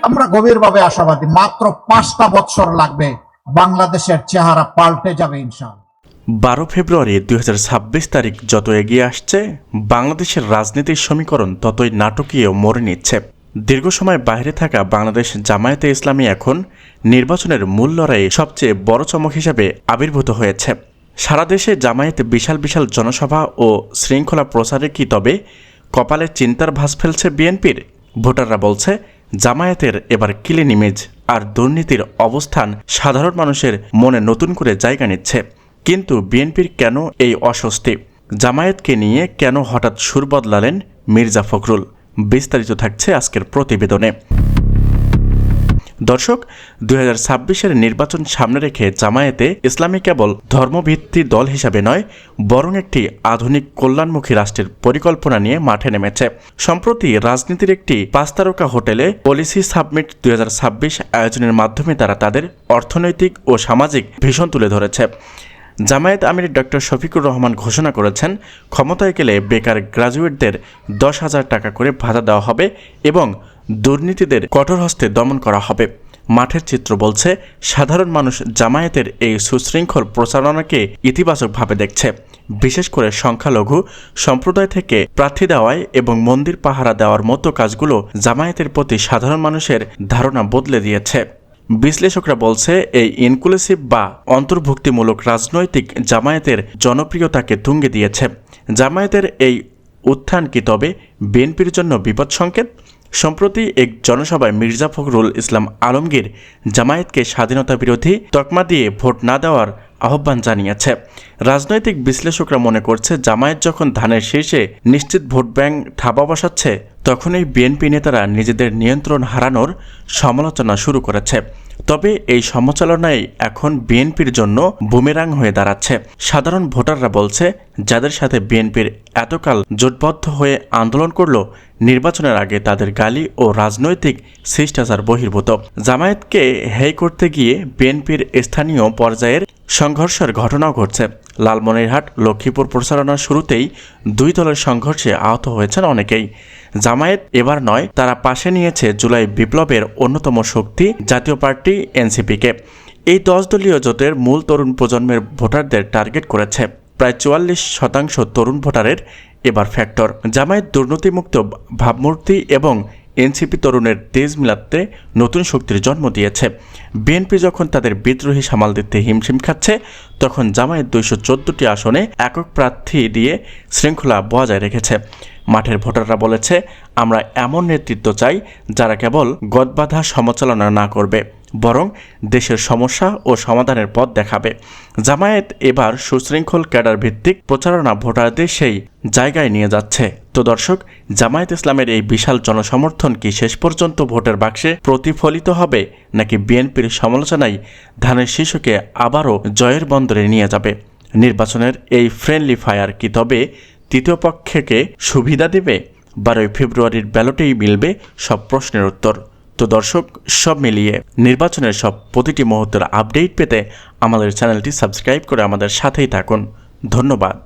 আমরা গভীরভাবে আশাবাদী মাত্র 5টা বছর লাগবে, বাংলাদেশের চেহারা পাল্টে যাবে ইনশাআল্লাহ। 12 ফেব্রুয়ারি 2026 তারিখ যত এগিয়ে আসছে, বাংলাদেশের রাজনীতির সমীকরণ ততই নাটকীয় মোড় নিচ্ছে। দীর্ঘ সময় বাইরে থাকা বাংলাদেশ জামায়াতে ইসলামী এখন নির্বাচনের মূল লড়াইয়ে সবচেয়ে বড় চমক হিসেবে আবির্ভূত হয়েছে। সারা দেশে জামায়াতে বিশাল বিশাল জনসভা ও শৃঙ্খলা প্রচারে কি তবে কপালে চিন্তার ভাঁজ ফেলছে বিএনপির? ভোটাররা বলছে জামায়াতের এবার ক্লিন ইমেজ আর দুর্নীতির অবস্থান সাধারণ মানুষের মনে নতুন করে জায়গা নিচ্ছে। কিন্তু বিএনপির কেন এই অস্বস্তি? জামায়াতকে নিয়ে কেন হঠাৎ সুর বদলালেন মির্জা ফখরুল? বিস্তারিত থাকছে আজকের প্রতিবেদনে। দর্শক, 2026-এর নির্বাচন সামনে রেখে জামায়াতে ইসলামী কেবল ধর্মভিত্তিক দল হিসাবে নয়, বরং একটি আধুনিক কল্যাণমুখী রাষ্ট্রের পরিকল্পনা নিয়ে মাঠে নেমেছে। সম্প্রতি রাজনীতির একটি 5 তারকা হোটেলে পলিসি সাবমিট 2026 আয়োজনের মাধ্যমে তারা তাদের অর্থনৈতিক ও সামাজিক ভিশন তুলে ধরেছে। জামায়াত আমির ডক্টর শফিকুর রহমান ঘোষণা করেছেন, ক্ষমতায় গেলে বেকার গ্রাজুয়েটদের 10,000 টাকা করে ভাতা দেওয়া হবে এবং দুর্নীতিদের কঠোর হস্তে দমন করা হবে। মাঠের চিত্র বলছে, সাধারণ মানুষ জামায়াতের এই সুশৃঙ্খল প্রচারণাকে ইতিবাচকভাবে দেখছে। বিশেষ করে সংখ্যালঘু সম্প্রদায় থেকে প্রার্থী দেওয়ায় এবং মন্দির পাহারা দেওয়ার মতো কাজগুলো জামায়াতের প্রতি সাধারণ মানুষের ধারণা বদলে দিয়েছে। বিশ্লেষকরা বলছে, এই ইনক্লুসিভ বা অন্তর্ভুক্তিমূলক রাজনৈতিক জামায়াতের জনপ্রিয়তাকে তুঙ্গে দিয়েছে। জামায়াতের এই উত্থান কি তবে বিএনপির জন্য বিপদ সংকেত? সম্প্রতি এক জনসভায় মির্জা ফখরুল ইসলাম আলমগীর জামায়াতকে স্বাধীনতা বিরোধী তকমা দিয়ে ভোট না দেওয়ার আহ্বান জানিয়েছে। রাজনৈতিক বিশ্লেষকরা মনে করছে, জামায়াত যখন ধানের শীর্ষে নিশ্চিত ভোট ব্যাংক থাবা বসাচ্ছে, তখনই বিএনপি নেতারা নিজেদের নিয়ন্ত্রণ হারানোর সমালোচনা শুরু করেছে। তবে এই সমালোচনায় এখন বিএনপির জন্য বুমেরাং হয়ে দাঁড়াচ্ছে। সাধারণ ভোটাররা বলছে, যাদের সাথে বিএনপির এতকাল জোটবদ্ধ হয়ে আন্দোলন করল, নির্বাচনের আগে তাদের গালি ও রাজনৈতিক শিষ্টাচার বহির্ভূত। জামায়াতকে হেয় করতে গিয়ে বিএনপির স্থানীয় পর্যায়ের সংঘর্ষের ঘটনাও ঘটছে। লালমনিরহাট লক্ষ্মীপুর প্রচারণার শুরুতেই 2 দলের সংঘর্ষে আহত হয়েছেন অনেকেই। জামায়াত এবার নয়, তারা পাশে নিয়েছে জুলাই বিপ্লবের অন্যতম শক্তি জাতীয় পার্টি এনসিপিকে। এই 10 দলীয় জোটের মূল তরুণ প্রজন্মের ভোটারদের টার্গেট করেছে। প্রায় 44% তরুণ ভোটারের এবার ফ্যাক্টর। জামায়াত দুর্নীতিমুক্ত ভাবমূর্তি এবং এনসিপি তরুণের তেজ মিলাতে নতুন শক্তির জন্ম দিয়েছে। বিএনপি যখন তাদের বিদ্রোহী সামাল দিতে হিমশিম খাচ্ছে, তখন জামায়াত 214টি আসনে একক প্রার্থী দিয়ে শৃঙ্খলা বজায় রেখেছে। মাঠের ভোটাররা বলেছে, আমরা এমন নেতৃত্ব চাই যারা কেবল গদবাঁধা সমালোচনা না করবে, বরং দেশের সমস্যা ও সমাধানের পথ দেখাবে। জামায়াত এবার সুশৃঙ্খল ক্যাডার ভিত্তিক প্রচারণা ভোটারদের সেই জায়গায় নিয়ে যাচ্ছে। তো দর্শক, জামায়াত ইসলামের এই বিশাল জনসমর্থন কি শেষ পর্যন্ত ভোটের বাক্সে প্রতিফলিত হবে, নাকি বিএনপির সমালোচনাই ধানের শীর্ষকে আবারও জয়ের বন্দরে নিয়ে যাবে? নির্বাচনের এই ফ্রেন্ডলি ফায়ার কি তবে তৃতীয় পক্ষকে সুবিধা দেবে? 12 ফেব্রুয়ারির ব্যালটেই মিলবে সব প্রশ্নের উত্তর। তো দর্শক, সব মিলিয়ে নির্বাচনের প্রতিটি মুহূর্তের আপডেট পেতে আমাদের চ্যানেলটি সাবস্ক্রাইব করে আমাদের সাথেই থাকুন। ধন্যবাদ।